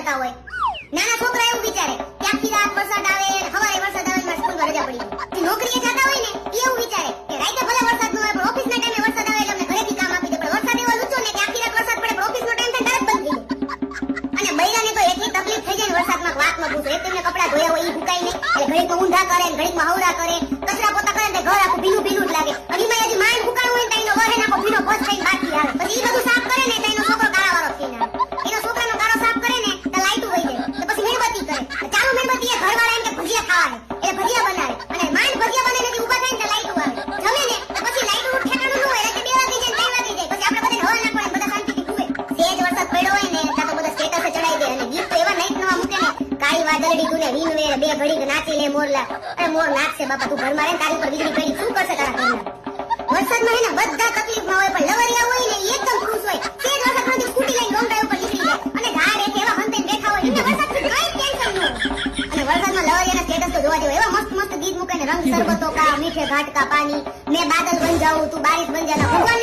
વિચારતા હોય. નાના છોકરા એવું વિચારે કે આખી રાત વરસાદ આવે ને સવારે વરસાદ આવે ને સ્કૂલમાં રજા પડી ગઈ. જે નોકરીએ જતા હોય ને એ એવું વિચારે કે રાતે ભલે વરસાદ ન આવે પણ ઓફિસના ટાઈમે વરસાદ આવે એટલે અમને ઘરેથી કામ આપી દે. પણ વરસાદ એવો લૂચો ને કે આખી રાત વરસાદ પડે પણ ઓફિસનો ટાઈમ થાય તરત બંધ થઈ જાય. અને બૈરાને તો એટલી તકલીફ થઈ જાય ને વરસાદમાં વાતમાં પૂછો. એક તેમને કપડા ધોયા હોય ઈ ભૂકાય નહીં એટલે ઘડીકમાં ઊંધા કરે ને ઘડીકમાં હવરા કરે, કચરા પોતા કરે ને ઘર આખું ભીનું ભીનું જ લાગે. અને એમાં હજી માંડ ફૂકાણું હોય ને તાઈનો વહે નાખો ભીનો ભોજ ખાઈને બાકી આવે. પછી ઈ બધું સાફ કરે ને તાઈનો છોકરો કાળાવાળો થઈને આવે. એનો છોકરાનો કાળો સાફ કરે ને તો લાઈટું વહી જાય. તો પછી મીણબત્તી કરે. ચાલુ મીણબત્તી એ ઘરવાળા એમ કે ભજીયા ખાવા એટલે ભજીયા બનાવે. અને માંડ ભજીયા બને નથી ઊભા થાય ને તો લાઈટું આવે. જમે ને તો પછી લાઈટું ઠેકાણું ન હોય રાતે 2 વાગી જાય 3 વાગી જાય. પછી આપણે બધાને હવા નાખવા બધા શાંતિથી ઘૂમે. સેજ વરસાદ પડ્યો હોય ને ત્યાં તો બધા સ્ટેટસે ચડાઈ દે. અને ગીત તો એવા નાઈટ નવા મૂકે ને કાળી વાદળડી તું ને વીનવે બે ઘડી નાચી લે મોરલા. અરે મોર નાચશે બાપા તું ઘરમાં રહે તારી ઉપર વીજળી પડી શું કરશે તારા ઘરના. વરસાદમાં હે ને બધા તકલીફમાં હોય પણ લવરિયા હોય ને એકદમ ખુશ હોય. સેજ વરસાદમાંથી સ્કૂટી લઈને લોંગ ડ્રાઈવ પર નીકળી જાય અને ઝાડ એક એવા હંતાઈને બેઠા હોય એટલે વરસાદથી કઈ ટેન્શન ન હોય. અને વરસાદમાં લવરિયાના સ્ટેટસ તો જોવા જેવા એવા મસ્ત મસ્ત ગીત મૂકે ને રંગ શરબતો કા મીઠે ઘાટ કા પાણી મેં બાદલ બન જાઉં તું બારિશ બન જાના ભગવાન